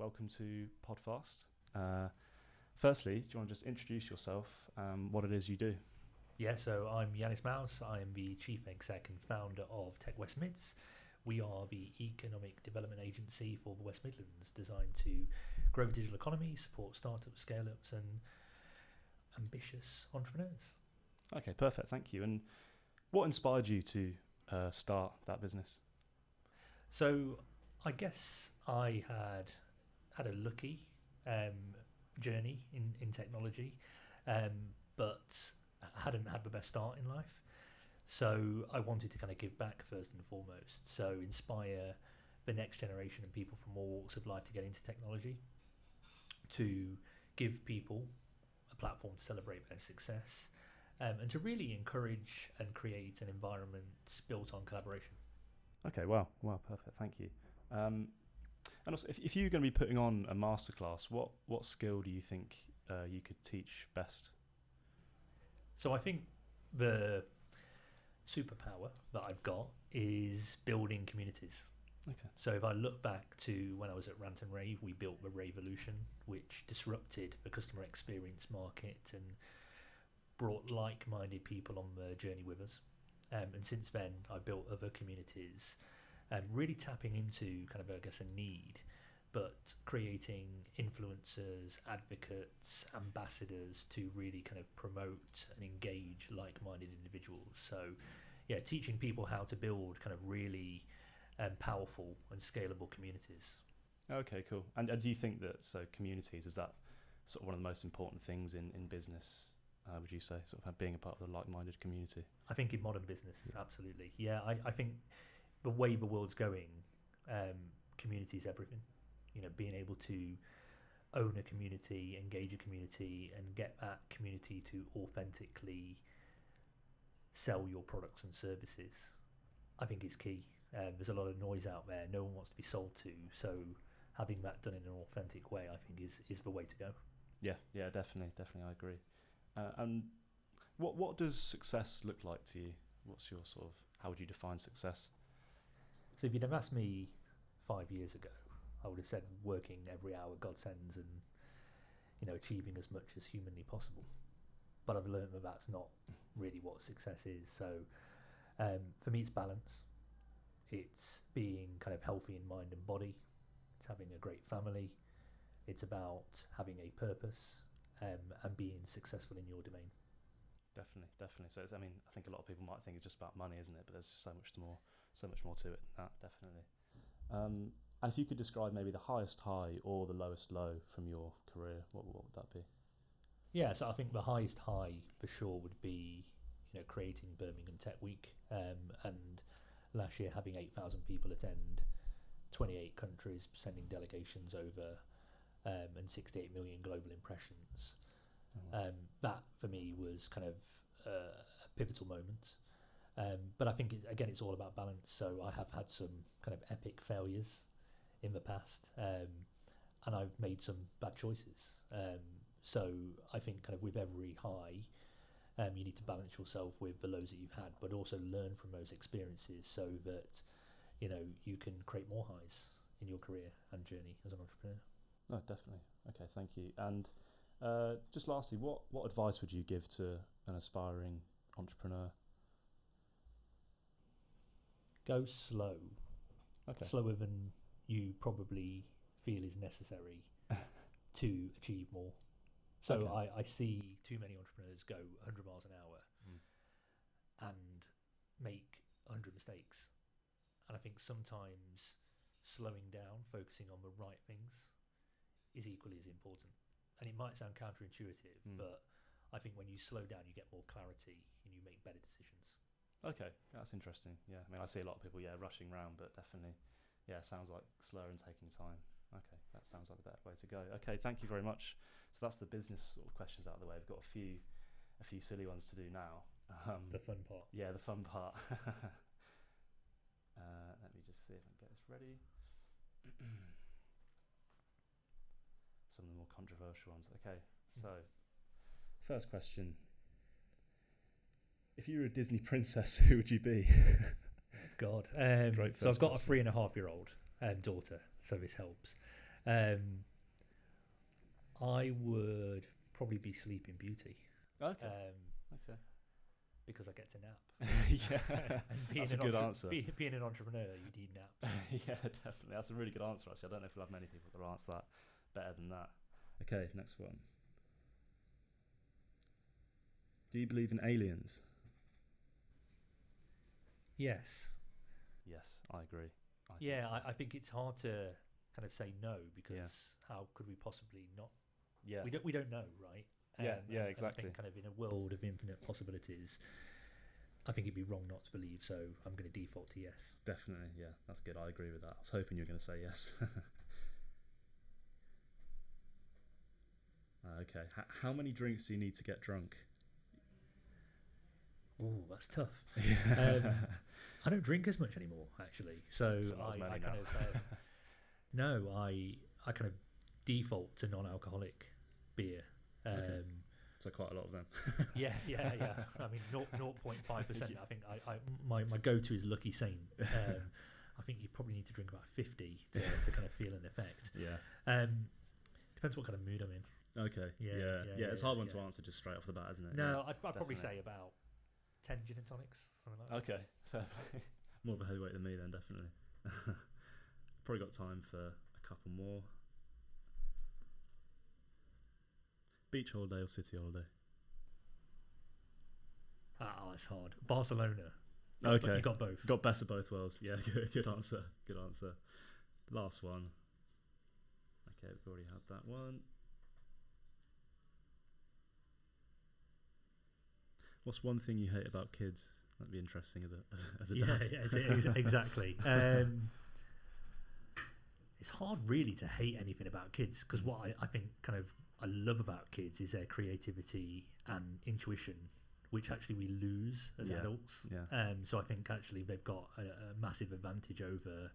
welcome to PodFast. Firstly, do you want to just introduce yourself, what it is you do? Yeah, so I'm Yiannis Maos. I am the Chief Exec and founder of TechWM. We are the economic development agency for the West Midlands, designed to grow the digital economy, support startups, scale-ups and ambitious entrepreneurs. Okay, perfect, thank you. And what inspired you to start that business? So I guess I had a lucky journey in technology, but hadn't had the best start in life. So I wanted to kind of give back first and foremost. So inspire the next generation and people from all walks of life to get into technology, to give people a platform to celebrate their success, and to really encourage and create an environment built on collaboration. Okay, wow, perfect, thank you. And also, if you're going to be putting on a masterclass, what skill do you think you could teach best? So I think the superpower that I've got is building communities. Okay. So if I look back to when I was at Rant and Rave, we built the Raveolution, which disrupted the customer experience market and brought like-minded people on the journey with us. And since then, I've built other communities, really tapping into kind of, I guess, a need, but creating influencers, advocates, ambassadors to really kind of promote and engage like-minded individuals. So, yeah, teaching people how to build kind of really powerful and scalable communities. Okay, cool. And do you think that communities, is that sort of one of the most important things in business? Would you say sort of being a part of the like-minded community? I think in modern business, absolutely. Yeah, I think the way the world's going, community is everything. You know, being able to own a community, engage a community, and get that community to authentically sell your products and services, I think is key. There's a lot of noise out there. No one wants to be sold to. So having that done in an authentic way, I think is the way to go. Yeah, definitely, I agree. And what does success look like to you? What's your how would you define success? So if you'd have asked me 5 years ago, I would have said working every hour God sends and, achieving as much as humanly possible. But I've learned that that's not really what success is. So for me, it's balance. It's being kind of healthy in mind and body. It's having a great family. It's about having a purpose and being successful in your domain. Definitely. So I think a lot of people might think it's just about money, isn't it? But there's just so much more to it than that, definitely. And if you could describe maybe the highest high or the lowest low from your career, what would that be? Yeah, so I think the highest high for sure would be, creating Birmingham Tech Week, and last year having 8,000 people attend, 28 countries sending delegations over, and 68 million global impressions. That for me was kind of a pivotal moment. But I think it's all about balance. So I have had some kind of epic failures in the past, and I've made some bad choices. So I think kind of with every high, you need to balance yourself with the lows that you've had, but also learn from those experiences so that you can create more highs in your career and journey as an entrepreneur. No, definitely. Okay, thank you. And just lastly, what advice would you give to an aspiring entrepreneur? Go slow. Okay. Slower than you probably feel is necessary to achieve more. So okay. I see too many entrepreneurs go 100 miles an hour and make 100 mistakes. And I think sometimes slowing down, focusing on the right things is equally as important. And it might sound counterintuitive, but I think when you slow down, you get more clarity and you make better decisions. Okay, that's interesting. Yeah, I mean, I see a lot of people, rushing around, but definitely, sounds like slower and taking time. Okay, that sounds like the better way to go. Okay, thank you very much. So that's the business sort of questions out of the way. We've got a few silly ones to do now. The fun part. Yeah, the fun part. Let me just see if I can get this ready. Some of the more controversial ones. Okay, so first question. If you were a Disney princess, who would you be? God. Great. So I've got a 3.5-year-old daughter, so this helps. I would probably be Sleeping Beauty. Okay. Okay. Because I get to nap. Yeah, that's a good answer. Being an entrepreneur, you need naps. Yeah, definitely. That's a really good answer, actually. I don't know if we'll have many people that will answer that better than that. Okay, next one. Do you believe in aliens? Yes. Yes, I agree. I think it's hard to kind of say no, because how could we possibly not? Yeah. We don't know, right? Yeah, exactly. I think kind of in a world of infinite possibilities, I think it'd be wrong not to believe, so I'm going to default to yes. Definitely, yeah, that's good. I agree with that. I was hoping you were going to say yes. Okay, how many drinks do you need to get drunk? Oh, that's tough. I don't drink as much anymore, actually. So I kind of I kind of default to non-alcoholic beer. Okay. So quite a lot of them. yeah. I mean, 0.5%. I think my go-to is Lucky Saint. I think you probably need to drink about 50 to kind of feel an effect. Yeah. Depends what kind of mood I'm in. Okay. Yeah. It's a hard one to answer just straight off the bat, isn't it? No, I'd probably say about 10 gin and tonics, something like that. Okay. Fair. More of a heavyweight than me then, definitely. Probably got time for a couple more. Beach holiday or city holiday? It's hard. Barcelona. Okay. You got both. Got best of both worlds. Yeah, good answer. Good answer. Last one. Okay, we've already had that one. What's one thing you hate about kids? That'd be interesting as a dad. Yeah, exactly. It's hard really to hate anything about kids, because what I think kind of I love about kids is their creativity and intuition, which actually we lose as adults. Yeah. So I think actually they've got a massive advantage over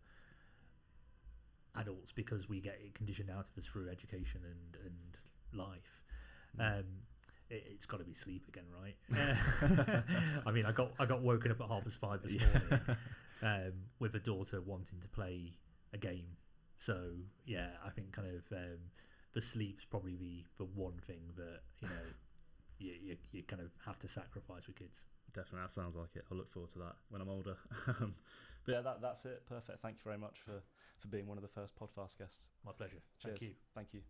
adults, because we get it conditioned out of us through education and life. It's got to be sleep again, right? I mean, I got woken up at 5:30 this morning with a daughter wanting to play a game. So yeah, I think kind of the sleep's probably the one thing that you kind of have to sacrifice with kids. Definitely, that sounds like it. I'll look forward to that when I'm older. But yeah, that's it. Perfect. Thank you very much for being one of the first PodFast guests. My pleasure. Cheers. Thank you. Thank you.